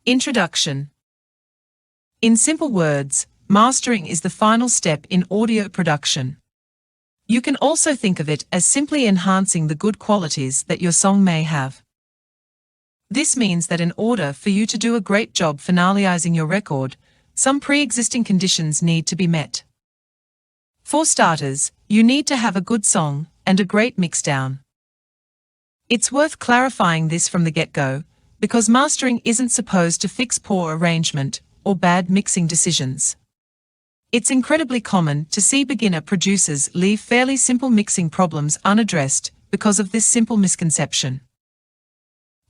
Introduction. In simple words, mastering is the final step in audio production. You can also think of it as simply enhancing the good qualities that your song may have. This means that in order for you to do a great job finalizing your record, some pre-existing conditions need to be met. For starters, you need to have a good song and a great mixdown. It's worth clarifying this from the get-go, because mastering isn't supposed to fix poor arrangement or bad mixing decisions. It's incredibly common to see beginner producers leave fairly simple mixing problems unaddressed because of this simple misconception.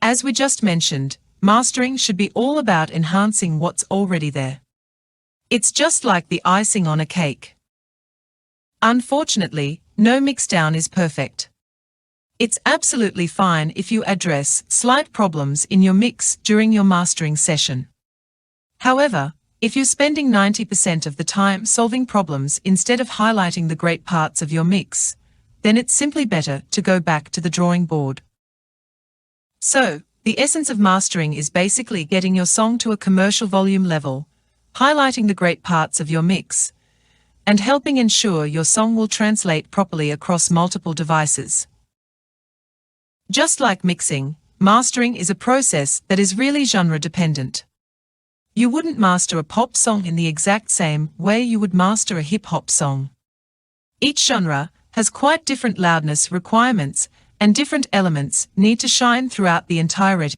As we just mentioned, mastering should be all about enhancing what's already there. It's just like the icing on a cake. Unfortunately, no mixdown is perfect. It's absolutely fine if you address slight problems in your mix during your mastering session. However, if you're spending 90% of the time solving problems instead of highlighting the great parts of your mix, then it's simply better to go back to the drawing board. So, the essence of mastering is basically getting your song to a commercial volume level, highlighting the great parts of your mix, and helping ensure your song will translate properly across multiple devices. Just like mixing, mastering is a process that is really genre-dependent. You wouldn't master a pop song in the exact same way you would master a hip-hop song. Each genre has quite different loudness requirements, and different elements need to shine throughout the entirety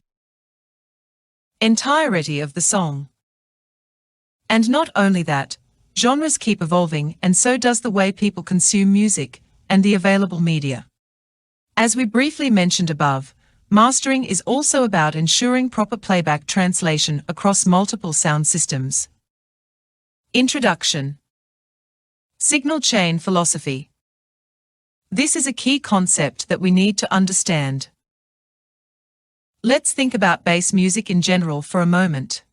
of the song. And not only that, genres keep evolving, and so does the way people consume music and the available media. As we briefly mentioned above, mastering is also about ensuring proper playback translation across multiple sound systems. Introduction. Signal chain philosophy. This is a key concept that we need to understand. Let's think about bass music in general for a moment.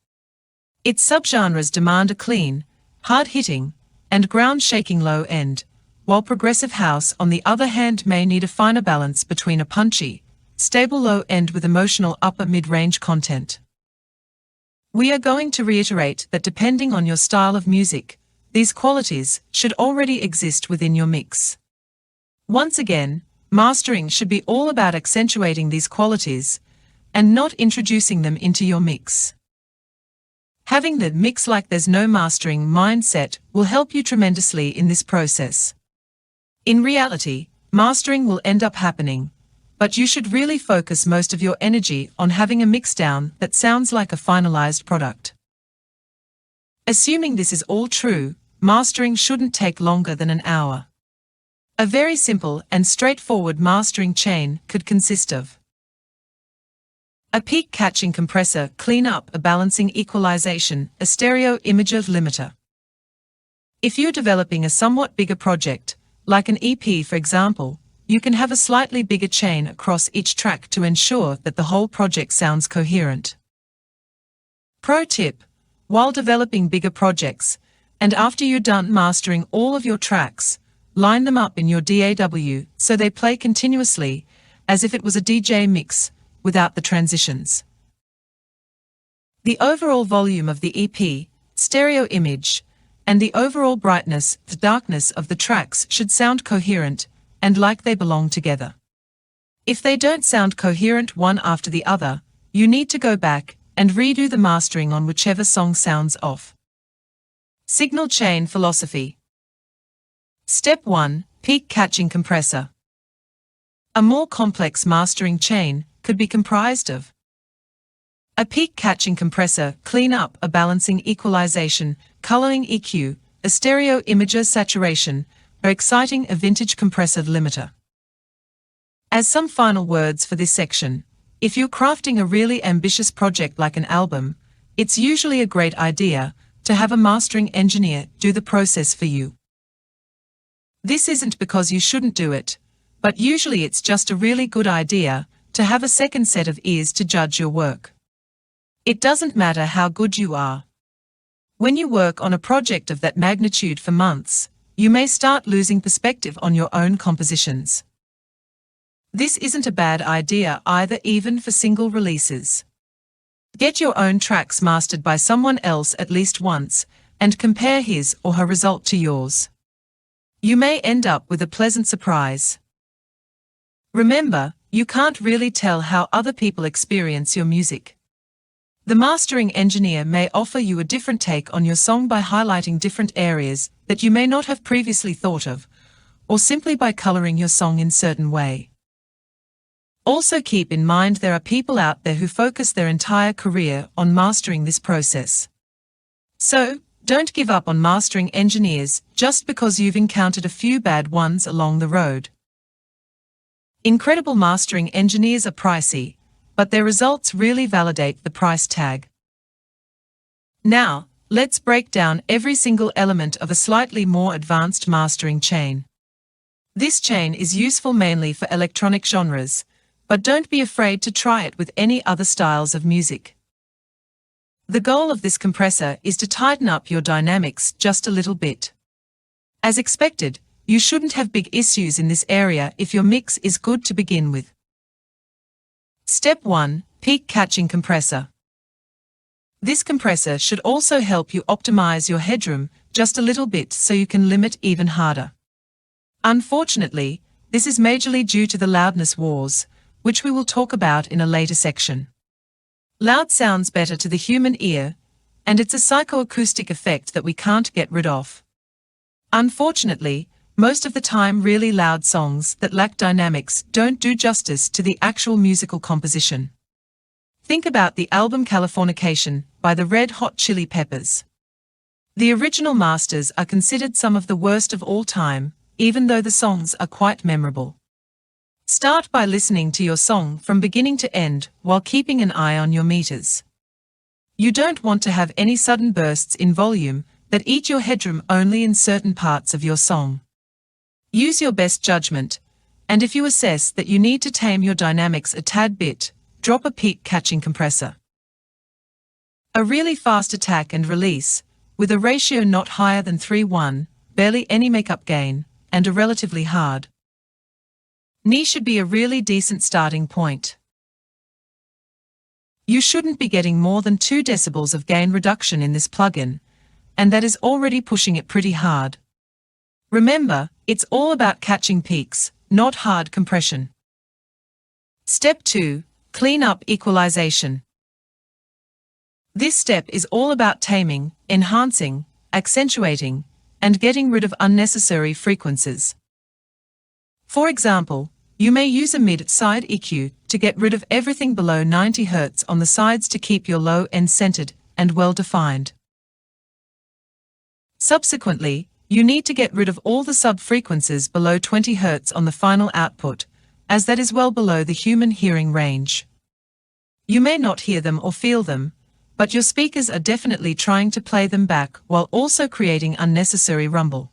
Its subgenres demand a clean, hard-hitting, and ground-shaking low end, while progressive house on the other hand may need a finer balance between a punchy, stable low end with emotional upper mid-range content. We are going to reiterate that depending on your style of music, these qualities should already exist within your mix. Once again, mastering should be all about accentuating these qualities and not introducing them into your mix. Having the mix like there's no mastering mindset will help you tremendously in this process. In reality, mastering will end up happening, but you should really focus most of your energy on having a mixdown that sounds like a finalized product. Assuming this is all true, mastering shouldn't take longer than an hour. A very simple and straightforward mastering chain could consist of a peak catching compressor, cleanup, a balancing equalization, a stereo imager limiter. If you're developing a somewhat bigger project, like an EP for example, you can have a slightly bigger chain across each track to ensure that the whole project sounds coherent. Pro tip: while developing bigger projects, and after you're done mastering all of your tracks, line them up in your DAW so they play continuously, as if it was a DJ mix, without the transitions. The overall volume of the EP, stereo image, and the overall brightness, the darkness of the tracks should sound coherent and like they belong together. If they don't sound coherent one after the other, you need to go back and redo the mastering on whichever song sounds off. Signal chain philosophy. Step 1. Peak catching compressor. A more complex mastering chain could be comprised of a peak catching compressor, cleanup, a balancing equalization, coloring EQ, a stereo imager saturation, or exciting a vintage compressor limiter. As some final words for this section, if you're crafting a really ambitious project like an album, it's usually a great idea to have a mastering engineer do the process for you. This isn't because you shouldn't do it, but usually it's just a really good idea to have a second set of ears to judge your work. It doesn't matter how good you are. When you work on a project of that magnitude for months, you may start losing perspective on your own compositions. This isn't a bad idea either, even for single releases. Get your own tracks mastered by someone else at least once, and compare his or her result to yours. You may end up with a pleasant surprise. Remember, you can't really tell how other people experience your music. The mastering engineer may offer you a different take on your song by highlighting different areas that you may not have previously thought of, or simply by coloring your song in a certain way. Also keep in mind there are people out there who focus their entire career on mastering this process. So, don't give up on mastering engineers just because you've encountered a few bad ones along the road. Incredible mastering engineers are pricey, but their results really validate the price tag. Now, let's break down every single element of a slightly more advanced mastering chain. This chain is useful mainly for electronic genres, but don't be afraid to try it with any other styles of music. The goal of this compressor is to tighten up your dynamics just a little bit. As expected, you shouldn't have big issues in this area if your mix is good to begin with. Step 1. Peak Catching Compressor. This compressor should also help you optimize your headroom just a little bit so you can limit even harder. Unfortunately, this is majorly due to the loudness wars, which we will talk about in a later section. Loud sounds better to the human ear, and it's a psychoacoustic effect that we can't get rid of. Unfortunately, most of the time really loud songs that lack dynamics don't do justice to the actual musical composition. Think about the album Californication by the Red Hot Chili Peppers. The original masters are considered some of the worst of all time, even though the songs are quite memorable. Start by listening to your song from beginning to end while keeping an eye on your meters. You don't want to have any sudden bursts in volume that eat your headroom only in certain parts of your song. Use your best judgment, and if you assess that you need to tame your dynamics a tad bit, drop a peak catching compressor. A really fast attack and release, with a ratio not higher than 3:1, barely any makeup gain, and a relatively hard knee should be a really decent starting point. You shouldn't be getting more than 2 decibels of gain reduction in this plugin, and that is already pushing it pretty hard. Remember, it's all about catching peaks, not hard compression. Step 2. Clean up equalization. This step is all about taming, enhancing, accentuating, and getting rid of unnecessary frequencies. For example, you may use a mid-side EQ to get rid of everything below 90 Hz on the sides to keep your low end centered and well-defined. Subsequently, you need to get rid of all the sub-frequencies below 20 Hz on the final output, as that is well below the human hearing range. You may not hear them or feel them, but your speakers are definitely trying to play them back while also creating unnecessary rumble.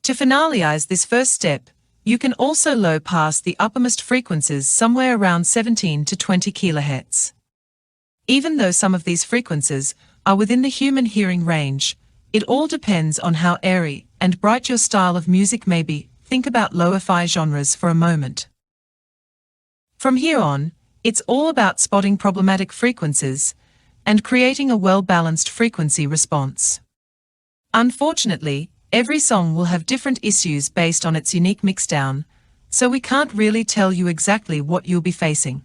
To finalize this first step, you can also low pass the uppermost frequencies somewhere around 17 to 20 kHz. Even though some of these frequencies are within the human hearing range, it all depends on how airy and bright your style of music may be. Think about lo-fi genres for a moment. From here on, it's all about spotting problematic frequencies and creating a well-balanced frequency response. Unfortunately, every song will have different issues based on its unique mixdown, so we can't really tell you exactly what you'll be facing.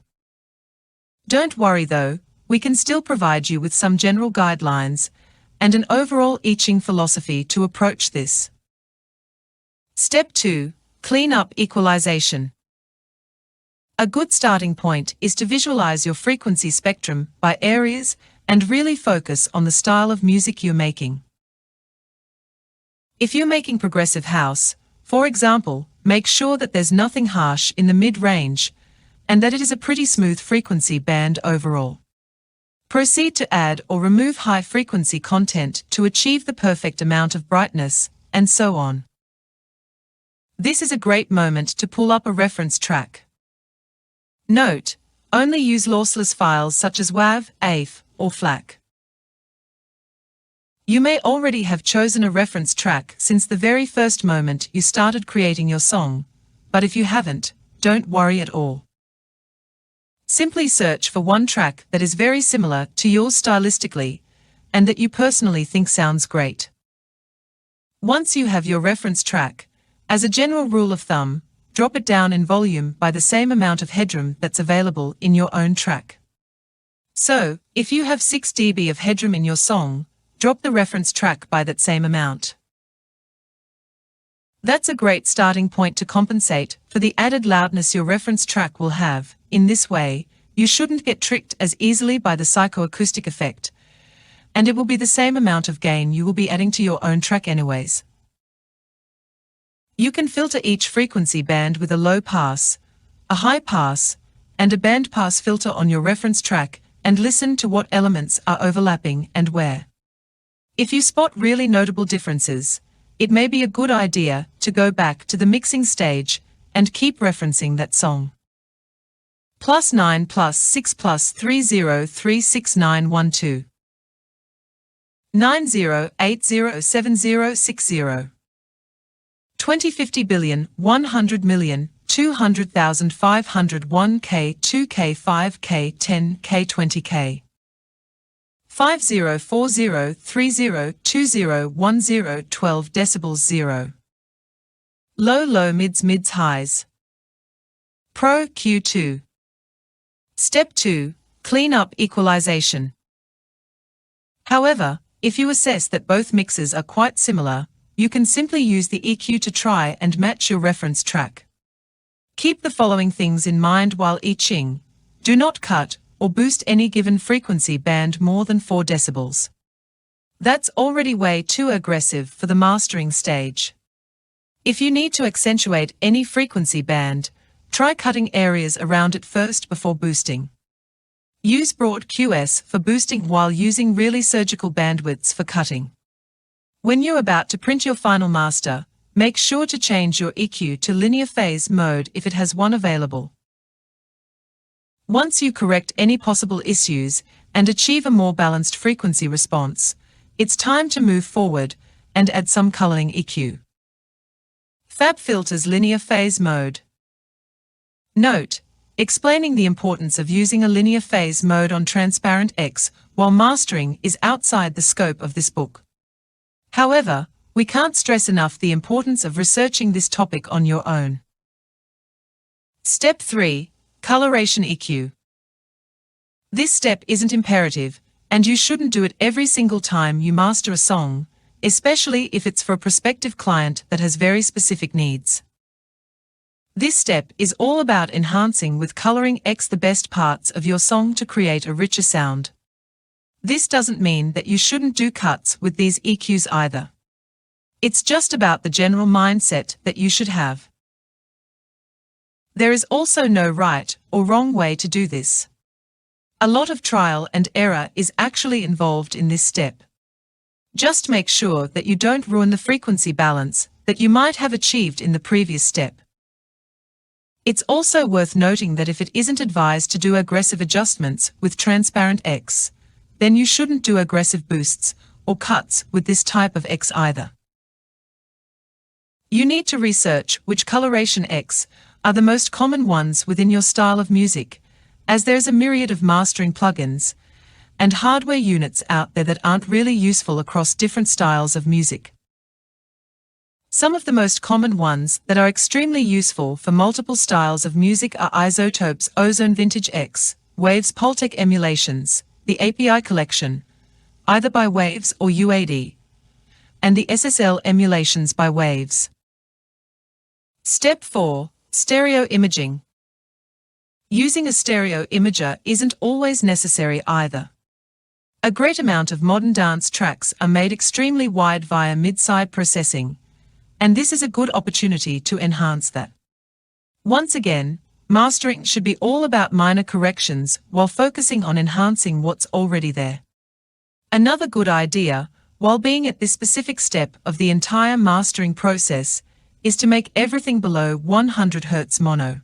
Don't worry though, we can still provide you with some general guidelines and an overall etching philosophy to approach this. Step 2. Clean up equalization. A good starting point is to visualize your frequency spectrum by areas and really focus on the style of music you're making. If you're making progressive house, for example, make sure that there's nothing harsh in the mid-range and that it is a pretty smooth frequency band overall. Proceed to add or remove high-frequency content to achieve the perfect amount of brightness, and so on. This is a great moment to pull up a reference track. Note, only use lossless files such as WAV, AIF, or FLAC. You may already have chosen a reference track since the very first moment you started creating your song, but if you haven't, don't worry at all. Simply search for one track that is very similar to yours stylistically, and that you personally think sounds great. Once you have your reference track, as a general rule of thumb, drop it down in volume by the same amount of headroom that's available in your own track. So, if you have 6 dB of headroom in your song, drop the reference track by that same amount. That's a great starting point to compensate for the added loudness your reference track will have. In this way, you shouldn't get tricked as easily by the psychoacoustic effect, and it will be the same amount of gain you will be adding to your own track anyways. You can filter each frequency band with a low pass, a high pass, and a band pass filter on your reference track and listen to what elements are overlapping and where. If you spot really notable differences, it may be a good idea to go back to the mixing stage and keep referencing that song. +9 +6 +30366912 90807060 2050 billion 100 million 200,000 501k 2k 5k 10k 20k 5040302010 12 decibels 0 low mids highs. Pro Q2. Step 2. Clean up equalization. However, if you assess that both mixes are quite similar, you can simply use the EQ to try and match your reference track. Keep the following things in mind while EQing. Do not cut or boost any given frequency band more than 4 decibels. That's already way too aggressive for the mastering stage. If you need to accentuate any frequency band, try cutting areas around it first before boosting. Use broad QS for boosting while using really surgical bandwidths for cutting. When you're about to print your final master, make sure to change your EQ to linear phase mode if it has one available. Once you correct any possible issues and achieve a more balanced frequency response, it's time to move forward and add some culling EQ. FabFilter's linear phase mode. Note: explaining the importance of using a linear phase mode on Transparent X while mastering is outside the scope of this book. However, we can't stress enough the importance of researching this topic on your own. Step 3. Coloration EQ. This step isn't imperative, and you shouldn't do it every single time you master a song, especially if it's for a prospective client that has very specific needs. This step is all about enhancing with coloring X the best parts of your song to create a richer sound. This doesn't mean that you shouldn't do cuts with these EQs either. It's just about the general mindset that you should have. There is also no right or wrong way to do this. A lot of trial and error is actually involved in this step. Just make sure that you don't ruin the frequency balance that you might have achieved in the previous step. It's also worth noting that if it isn't advised to do aggressive adjustments with Transparent X, then you shouldn't do aggressive boosts or cuts with this type of X either. You need to research which coloration X are the most common ones within your style of music, as there's a myriad of mastering plugins and hardware units out there that aren't really useful across different styles of music. Some of the most common ones that are extremely useful for multiple styles of music are Isotope's Ozone Vintage X, Waves Pultec emulations, the API collection, either by Waves or UAD, and the SSL emulations by Waves. Step 4. Stereo imaging. Using a stereo imager isn't always necessary either. A great amount of modern dance tracks are made extremely wide via mid-side processing, and this is a good opportunity to enhance that. Once again, mastering should be all about minor corrections while focusing on enhancing what's already there. Another good idea, while being at this specific step of the entire mastering process, is to make everything below 100 Hz mono.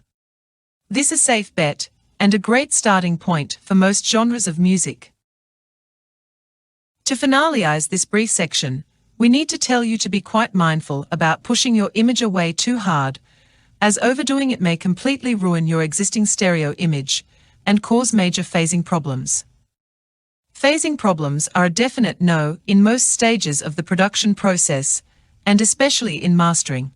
This is a safe bet and a great starting point for most genres of music. To finalize this brief section, we need to tell you to be quite mindful about pushing your imager way too hard, as overdoing it may completely ruin your existing stereo image, and cause major phasing problems. Phasing problems are a definite no in most stages of the production process, and especially in mastering.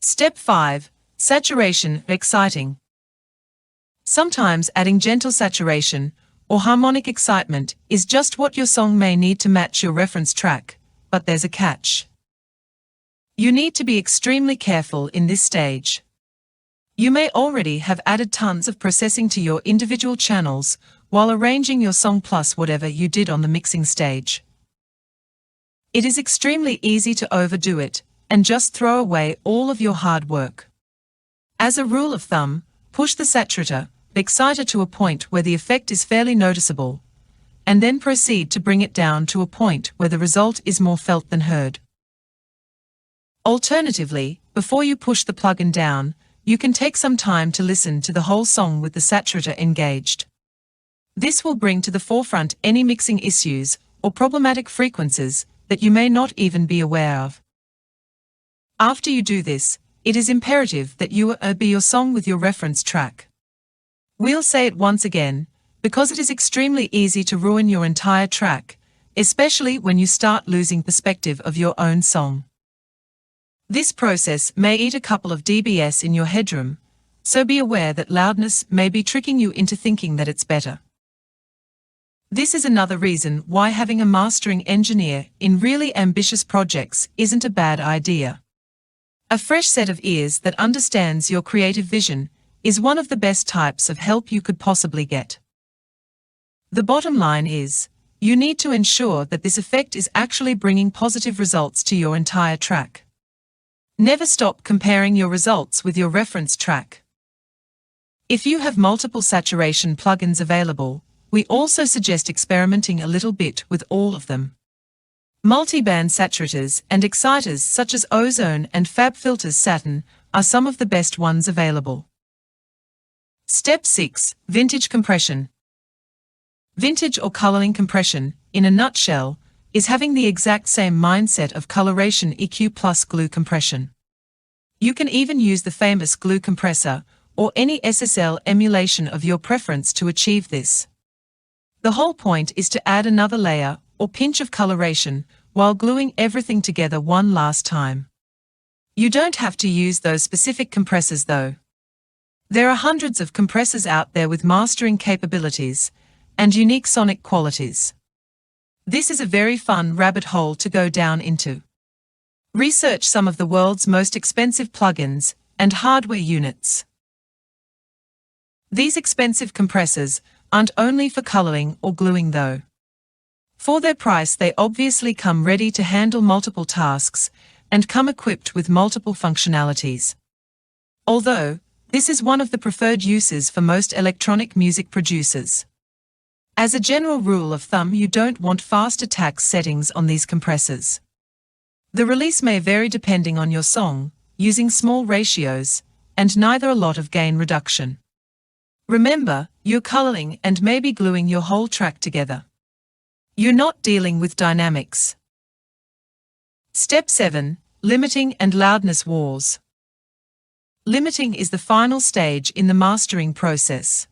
Step 5. Saturation, exciting. Sometimes adding gentle saturation or harmonic excitement is just what your song may need to match your reference track, but there's a catch. You need to be extremely careful in this stage. You may already have added tons of processing to your individual channels while arranging your song plus whatever you did on the mixing stage. It is extremely easy to overdo it and just throw away all of your hard work. As a rule of thumb, push the saturator, exciter to a point where the effect is fairly noticeable, and then proceed to bring it down to a point where the result is more felt than heard. Alternatively, before you push the plugin down, you can take some time to listen to the whole song with the saturator engaged. This will bring to the forefront any mixing issues or problematic frequencies that you may not even be aware of. After you do this, it is imperative that you be your song with your reference track. We'll say it once again, because it is extremely easy to ruin your entire track, especially when you start losing perspective of your own song. This process may eat a couple of dBs in your headroom, so be aware that loudness may be tricking you into thinking that it's better. This is another reason why having a mastering engineer in really ambitious projects isn't a bad idea. A fresh set of ears that understands your creative vision is one of the best types of help you could possibly get. The bottom line is, you need to ensure that this effect is actually bringing positive results to your entire track. Never stop comparing your results with your reference track. If you have multiple saturation plugins available, we also suggest experimenting a little bit with all of them. Multi-band saturators and exciters such as Ozone and FabFilter's Saturn are some of the best ones available. Step 6. Vintage compression. Vintage or coloring compression, in a nutshell, is having the exact same mindset of coloration EQ plus glue compression. You can even use the famous glue compressor or any SSL emulation of your preference to achieve this. The whole point is to add another layer or pinch of coloration while gluing everything together one last time. You don't have to use those specific compressors though. There are hundreds of compressors out there with mastering capabilities and unique sonic qualities. This is a very fun rabbit hole to go down into. Research some of the world's most expensive plugins and hardware units. These expensive compressors aren't only for coloring or gluing though. For their price, they obviously come ready to handle multiple tasks and come equipped with multiple functionalities. Although, this is one of the preferred uses for most electronic music producers. As a general rule of thumb, you don't want fast attack settings on these compressors. The release may vary depending on your song, using small ratios, and neither a lot of gain reduction. Remember, you're coloring and maybe gluing your whole track together. You're not dealing with dynamics. Step 7. Limiting and loudness wars. Limiting is the final stage in the mastering process.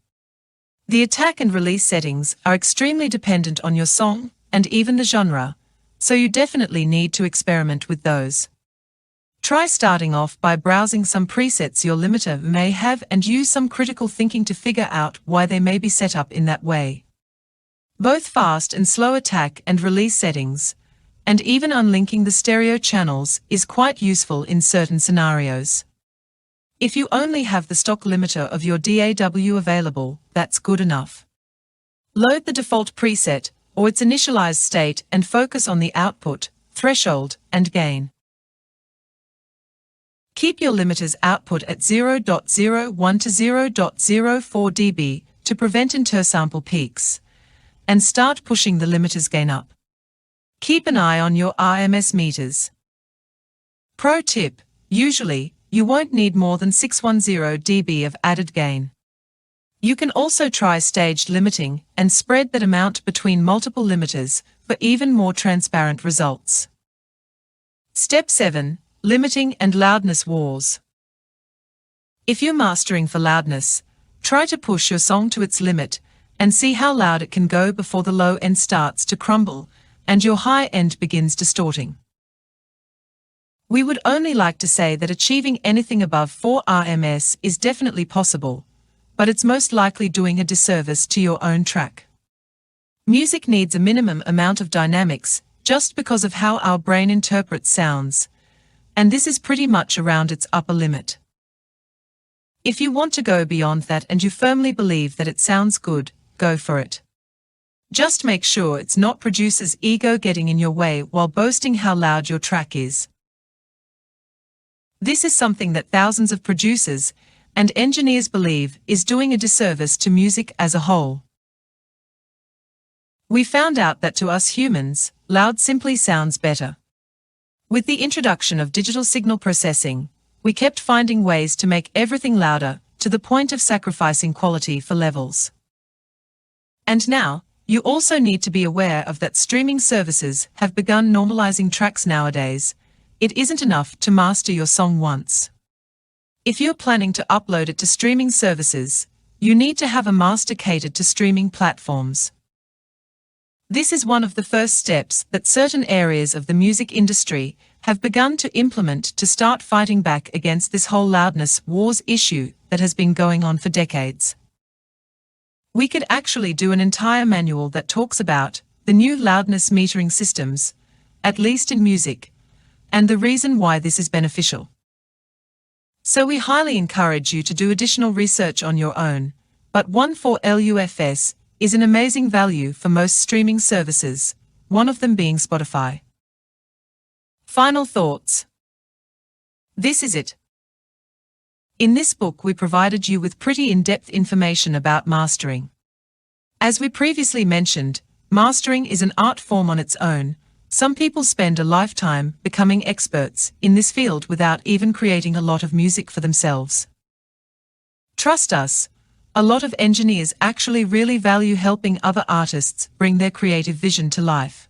The attack and release settings are extremely dependent on your song and even the genre, so you definitely need to experiment with those. Try starting off by browsing some presets your limiter may have and use some critical thinking to figure out why they may be set up in that way. Both fast and slow attack and release settings, and even unlinking the stereo channels, is quite useful in certain scenarios. If you only have the stock limiter of your DAW available, that's good enough. Load the default preset or its initialized state and focus on the output, threshold, and gain. Keep your limiter's output at 0.01 to 0.04 dB to prevent intersample peaks, and start pushing the limiter's gain up. Keep an eye on your RMS meters. Pro tip: usually, you won't need more than 610 dB of added gain. You can also try staged limiting and spread that amount between multiple limiters for even more transparent results. Step 7. Limiting and loudness wars. If you're mastering for loudness, Try to push your song to its limit and see how loud it can go before the low end starts to crumble and your high end begins distorting. We would only like to say that achieving anything above 4 RMS is definitely possible, but it's most likely doing a disservice to your own track. Music needs a minimum amount of dynamics just because of how our brain interprets sounds, and this is pretty much around its upper limit. If you want to go beyond that and you firmly believe that it sounds good, go for it. Just make sure it's not producer's ego getting in your way while boasting how loud your track is. This is something that thousands of producers and engineers believe is doing a disservice to music as a whole. We found out that to us humans, loud simply sounds better. With the introduction of digital signal processing, we kept finding ways to make everything louder, to the point of sacrificing quality for levels. And now, you also need to be aware of that streaming services have begun normalizing tracks nowadays. It isn't enough to master your song once. If you're planning to upload it to streaming services, you need to have a master catered to streaming platforms. This is one of the first steps that certain areas of the music industry have begun to implement to start fighting back against this whole loudness wars issue that has been going on for decades. We could actually do an entire manual that talks about the new loudness metering systems, at least in music, and the reason why this is beneficial. So we highly encourage you to do additional research on your own, but 14LUFS is an amazing value for most streaming services, one of them being Spotify. Final thoughts. This is it. In this book we provided you with pretty in-depth information about mastering. As we previously mentioned, mastering is an art form on its own. Some people spend a lifetime becoming experts in this field without even creating a lot of music for themselves. Trust us, a lot of engineers actually really value helping other artists bring their creative vision to life.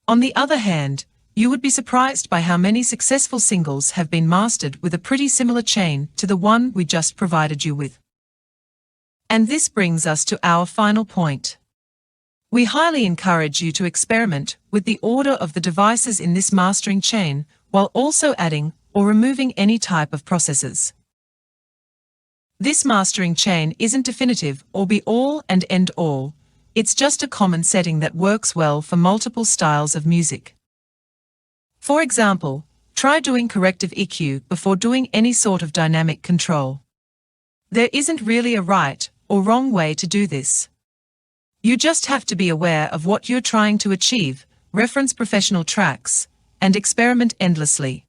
On the other hand, you would be surprised by how many successful singles have been mastered with a pretty similar chain to the one we just provided you with. And this brings us to our final point. We highly encourage you to experiment with the order of the devices in this mastering chain while also adding or removing any type of processes. This mastering chain isn't definitive or be all and end all, it's just a common setting that works well for multiple styles of music. For example, try doing corrective EQ before doing any sort of dynamic control. There isn't really a right or wrong way to do this. You just have to be aware of what you're trying to achieve, reference professional tracks, and experiment endlessly.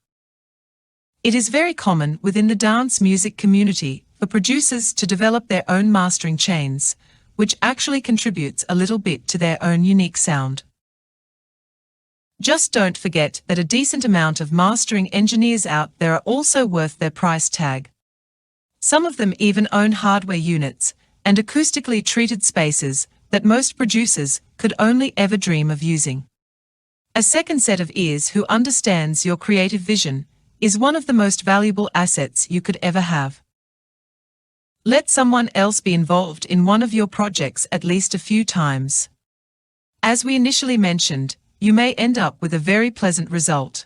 It is very common within the dance music community for producers to develop their own mastering chains, which actually contributes a little bit to their own unique sound. Just don't forget that a decent amount of mastering engineers out there are also worth their price tag. Some of them even own hardware units and acoustically treated spaces that most producers could only ever dream of using. A second set of ears who understands your creative vision is one of the most valuable assets you could ever have. Let someone else be involved in one of your projects at least a few times. As we initially mentioned, you may end up with a very pleasant result.